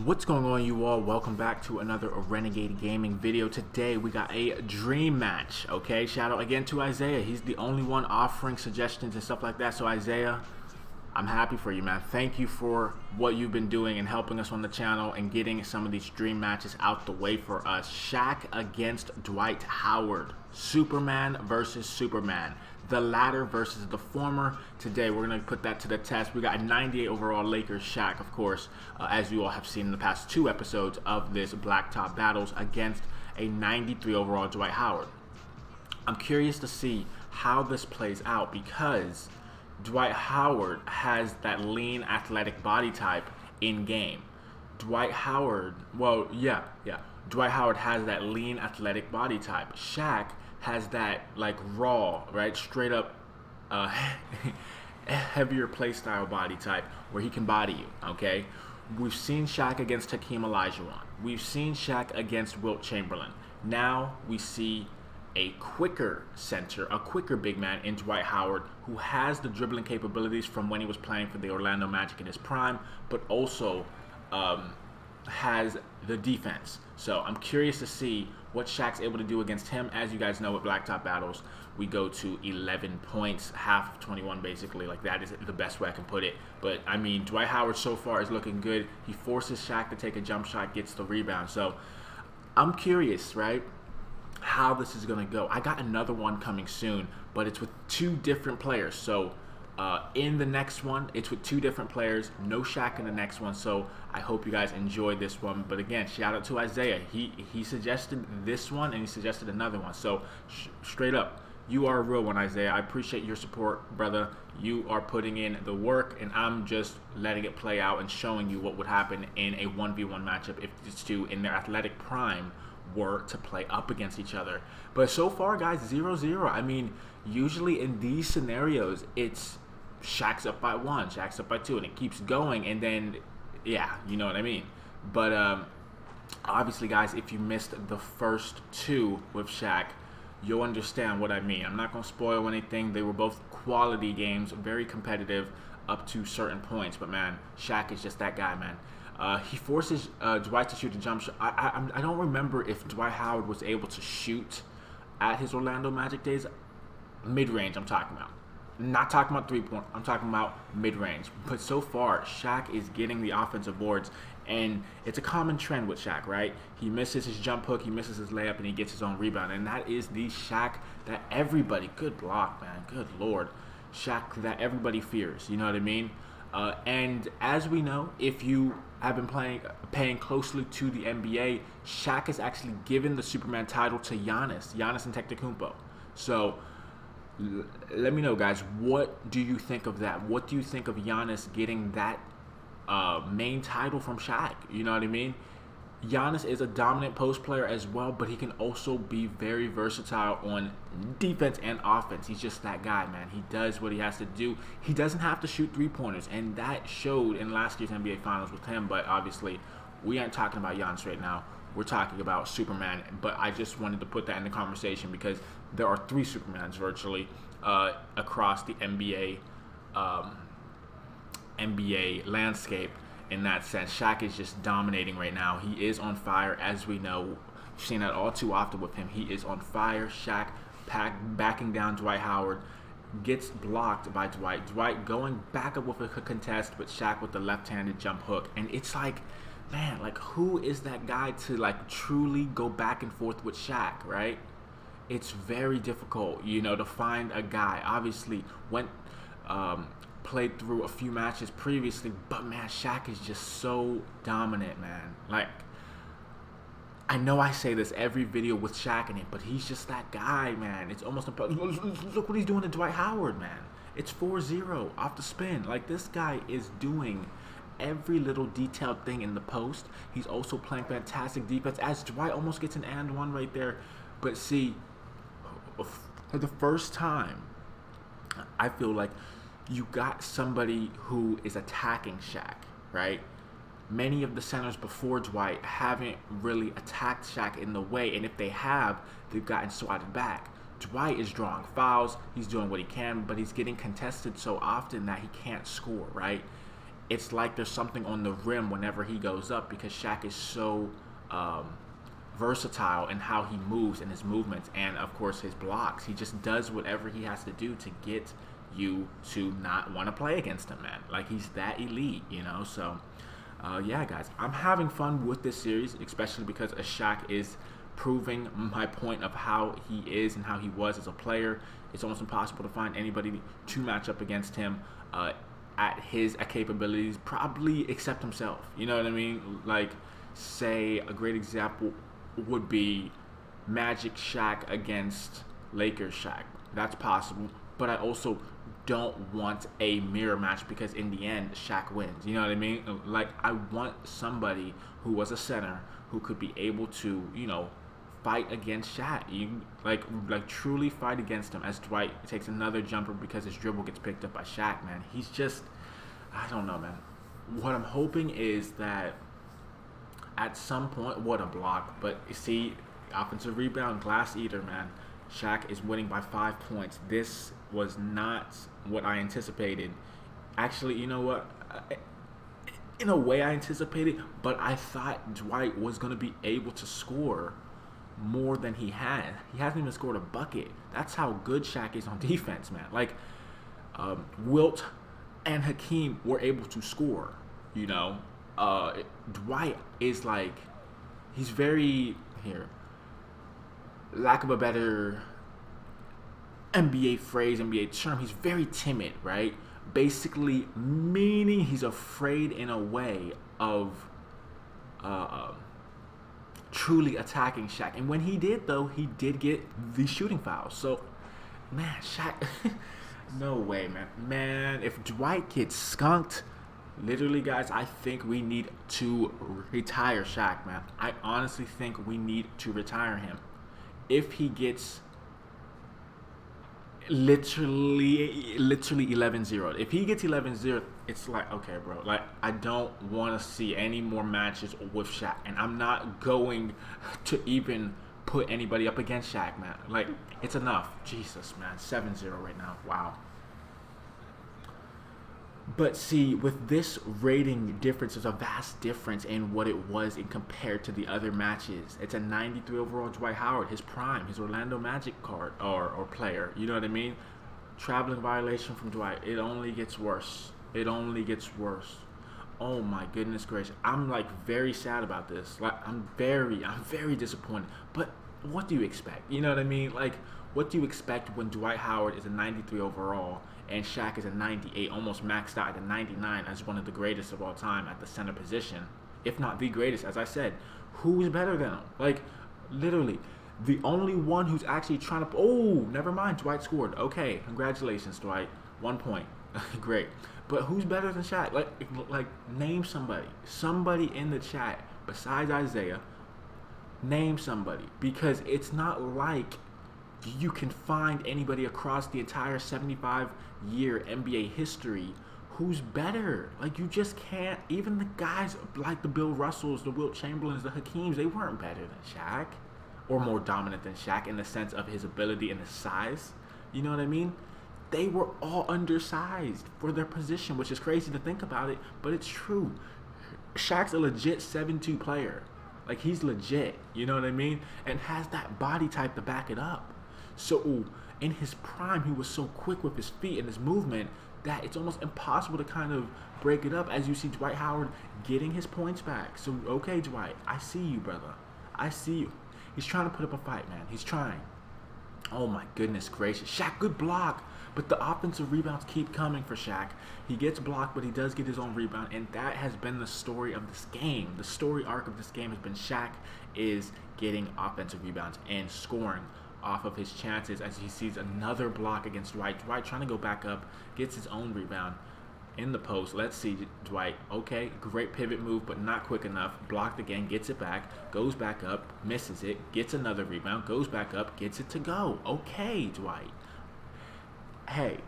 What's going on, you all? Welcome back to another Renegade Gaming video. Today we got a dream match. Okay, shout out again to Isaiah. He's the only one offering suggestions and stuff like that. So Isaiah, I'm happy for you, man. Thank you for what you've been doing and helping us on the channel and getting some of these dream matches out the way for us. Shaq against Dwight Howard. Superman versus Superman. The latter versus the former. Today we're going to put that to the test. We got a 98 overall Lakers Shaq, of course, as you all have seen in the past two episodes of this Blacktop Battles, against a 93 overall Dwight Howard. I'm curious to see how this plays out because Dwight Howard has that lean athletic body type in game. Dwight Howard, Dwight Howard has that lean athletic body type. Shaq has that like raw, right, straight up heavier play style body type where he can body you. Okay, we've seen Shaq against Hakeem Olajuwon. We've seen Shaq against Wilt Chamberlain. Now we see a quicker center, a quicker big man in Dwight Howard, who has the dribbling capabilities from when he was playing for the Orlando Magic in his prime, but also has the defense. So I'm curious to see what Shaq's able to do against him. As you guys know, with Blacktop Battles, we go to 11 points, half of 21 basically. Like, that is the best way I can put it. But I mean, Dwight Howard so far is looking good. He forces Shaq to take a jump shot, gets the rebound. So I'm curious, right, how this is going to go. I got another one coming soon, but it's with two different players. So in the next one, it's with two different players. No Shaq in the next one. So I hope you guys enjoyed this one. But again, shout out to Isaiah. He suggested this one and he suggested another one. So straight up, you are a real one, Isaiah. I appreciate your support, brother. You are putting in the work, and I'm just letting it play out and showing you what would happen in a 1v1 matchup if these two in their athletic prime were to play up against each other. But so far, guys, 0-0. I mean, usually in these scenarios, it's Shaq's up by 1, Shaq's up by 2, and it keeps going, and then, yeah, you know what I mean. But obviously, guys, if you missed the first two with Shaq, you'll understand what I mean. I'm not going to spoil anything. They were both quality games, very competitive up to certain points. But, man, Shaq is just that guy, man. He forces Dwight to shoot a jump shot. I don't remember if Dwight Howard was able to shoot at his Orlando Magic days. Mid-range, I'm talking about. Not talking about three-point. I'm talking about mid-range. But so far, Shaq is getting the offensive boards, and it's a common trend with Shaq, right? He misses his jump hook, he misses his layup, and he gets his own rebound. And that is the Shaq that everybody, good block, man, good Lord, Shaq that everybody fears, you know what I mean? And as we know, if you have been paying closely to the NBA, Shaq has actually given the Superman title to Giannis Antetokounmpo. So let me know, guys, what do you think of that? What do you think of Giannis getting that main title from Shaq? You know what I mean? Giannis is a dominant post player as well, but he can also be very versatile on defense and offense. He's just that guy, man. He does what he has to do. He doesn't have to shoot three-pointers, and that showed in last year's NBA Finals with him. But obviously, we aren't talking about Giannis right now. We're talking about Superman. But I just wanted to put that in the conversation because there are three Supermans virtually across the NBA landscape. In that sense, Shaq is just dominating right now. He is on fire, as we know. We've seen that all too often with him. He is on fire. Shaq backing down Dwight Howard, gets blocked by Dwight. Dwight going back up with a contest, but Shaq with the left-handed jump hook. And it's like, man, like, who is that guy to like truly go back and forth with Shaq, right? It's very difficult, you know, to find a guy. Obviously, played through a few matches previously, but man, Shaq is just so dominant, man. Like, I know I say this every video with Shaq in it, but he's just that guy, man. It's almost look what he's doing to Dwight Howard, man. It's 4-0 off the spin. Like, this guy is doing every little detailed thing in the post. He's also playing fantastic defense, as Dwight almost gets an and one right there. But see, for the first time, I feel like you got somebody who is attacking Shaq, right? Many of the centers before Dwight haven't really attacked Shaq in the way, and if they have, they've gotten swatted back. Dwight is drawing fouls, he's doing what he can, but he's getting contested so often that he can't score, right? it's like there's something on the rim whenever he goes up, because Shaq is so versatile in how he moves and his movements, and of course his blocks. He just does whatever he has to do to get you to not want to play against him, man. Like, he's that elite, you know. So yeah, guys, I'm having fun with this series, especially because Shaq is proving my point of how he is and how he was as a player. It's almost impossible to find anybody to match up against him at his capabilities, probably except himself. You know what I mean? Like, say a great example would be Magic Shaq against Lakers Shaq. That's possible, but I also don't want a mirror match, because in the end Shaq wins. You know what I mean? Like, I want somebody who was a center who could be able to, you know, fight against Shaq. You like truly fight against him, as Dwight takes another jumper because his dribble gets picked up by Shaq, man. He's just, I don't know, man. What I'm hoping is that at some point, what a block, but you see, offensive rebound, glass eater, man. Shaq is winning by 5 points. This was not what I anticipated. Actually, you know what? In a way, I anticipated, but I thought Dwight was going to be able to score more than he had. He hasn't even scored a bucket. That's how good Shaq is on defense, man. Like, Wilt and Hakeem were able to score, you know. Dwight is like, he's very, here, lack of a better NBA phrase, NBA term, he's very timid, right? Basically meaning he's afraid in a way of truly attacking Shaq. And when he did, though, he did get the shooting foul. So, man, Shaq, no way, man. Man, if Dwight gets skunked, literally, guys, I think we need to retire Shaq, man. I honestly think we need to retire him. If he gets literally 11-0, if he gets 11-0, it's like, okay, bro, like, I don't want to see any more matches with Shaq, and I'm not going to even put anybody up against Shaq, man. Like, it's enough. Jesus, man. 7-0 right now. Wow. But see, with this rating difference, there's a vast difference in what it was in compared to the other matches. It's a 93 overall Dwight Howard, his prime, his Orlando Magic card or player. You know what I mean? Traveling violation from Dwight. It only gets worse. It only gets worse. Oh my goodness gracious. I'm like very sad about this. Like, I'm very disappointed. But what do you expect? You know what I mean? Like, what do you expect when Dwight Howard is a 93 overall and Shaq is a 98, almost maxed out at a 99 as one of the greatest of all time at the center position, if not the greatest? As I said, who's better than him? Like, literally, the only one who's actually trying to... Oh, never mind, Dwight scored. Okay, congratulations, Dwight. 1 point. Great. But who's better than Shaq? Like, name somebody. Somebody in the chat besides Isaiah. Name somebody. Because it's not like you can find anybody across the entire 75-year NBA history who's better. Like, you just can't. Even the guys like the Bill Russells, the Wilt Chamberlains, the Hakeems, they weren't better than Shaq or more dominant than Shaq in the sense of his ability and his size. You know what I mean? They were all undersized for their position, which is crazy to think about it, but it's true. Shaq's a legit 7'2" player. Like, he's legit, you know what I mean? And has that body type to back it up. So in his prime, he was so quick with his feet and his movement that it's almost impossible to kind of break it up, as you see Dwight Howard getting his points back. So, okay, Dwight, I see you, brother. I see you. He's trying to put up a fight, man. He's trying. Oh, my goodness gracious. Shaq, good block. But the offensive rebounds keep coming for Shaq. He gets blocked, but he does get his own rebound. And that has been the story of this game. The story arc of this game has been Shaq is getting offensive rebounds and scoring off of his chances as he sees another block against Dwight. Dwight trying to go back up, gets his own rebound in the post. Let's see, Dwight. Okay, great pivot move, but not quick enough. Blocked again, gets it back, goes back up, misses it, gets another rebound, goes back up, gets it to go. Okay, Dwight. Hey,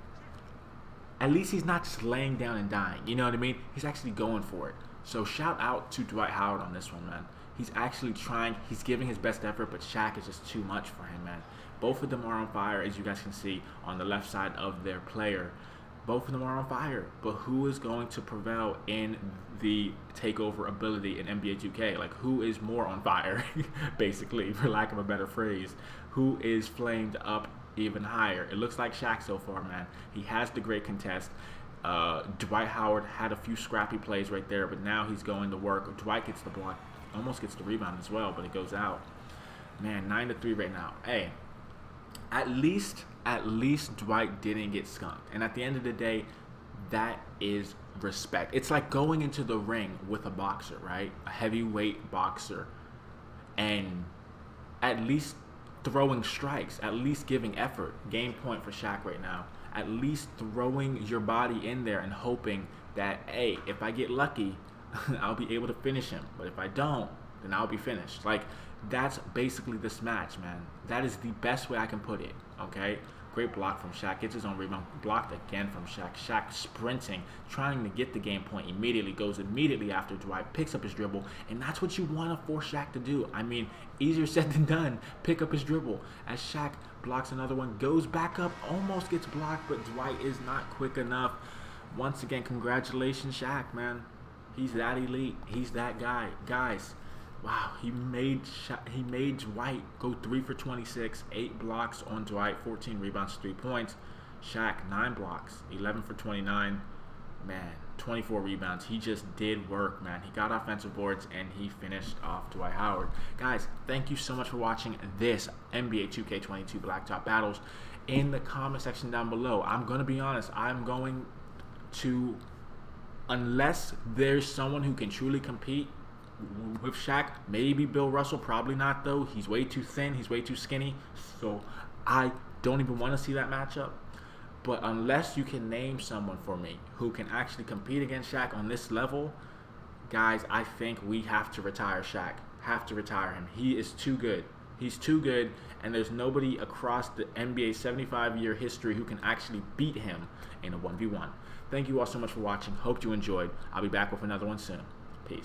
at least he's not just laying down and dying. You know what I mean? He's actually going for it. So shout out to Dwight Howard on this one, man. He's actually trying. He's giving his best effort, but Shaq is just too much for him, man. Both of them are on fire, as you guys can see on the left side of their player. Both of them are on fire, but who is going to prevail in the takeover ability in NBA 2K? Like, who is more on fire, basically, for lack of a better phrase? Who is flamed up even higher? It looks like Shaq so far, man. He has the great contest. Dwight Howard had a few scrappy plays right there, but now he's going to work. Dwight gets the block, almost gets the rebound as well, but it goes out. Man, 9-3 right now. Hey, at least Dwight didn't get skunked. And at the end of the day, that is respect. It's like going into the ring with a boxer, right? A heavyweight boxer. And at least throwing strikes, at least giving effort. Game point for Shaq right now. At least throwing your body in there and hoping that, hey, if I get lucky, I'll be able to finish him. But if I don't, then I'll be finished. Like, that's basically this match, man. That is the best way I can put it, okay? Great block from Shaq. Gets his own rebound. Blocked again from Shaq. Shaq sprinting, trying to get the game point immediately. Goes immediately after Dwight. Picks up his dribble. And that's what you want to force Shaq to do. I mean, easier said than done. Pick up his dribble. As Shaq blocks another one. Goes back up. Almost gets blocked, but Dwight is not quick enough. Once again, congratulations, Shaq, man. He's that elite. He's that guy. Guys, wow, he made Dwight go 3 for 26, 8 blocks on Dwight, 14 rebounds, 3 points. Shaq, 9 blocks, 11 for 29. Man, 24 rebounds. He just did work, man. He got offensive boards, and he finished off Dwight Howard. Guys, thank you so much for watching this NBA 2K22 Blacktop Battles. In the comment section down below, I'm going to be honest, I'm going to, unless there's someone who can truly compete with Shaq, maybe Bill Russell, probably not though. He's way too thin, he's way too skinny, so I don't even want to see that matchup. But unless you can name someone for me who can actually compete against Shaq on this level, guys, I think we have to retire Shaq. Have to retire him. He is too good. He's too good, and there's nobody across the NBA 75-year history who can actually beat him in a 1v1. Thank you all so much for watching. Hope you enjoyed. I'll be back with another one soon. Peace.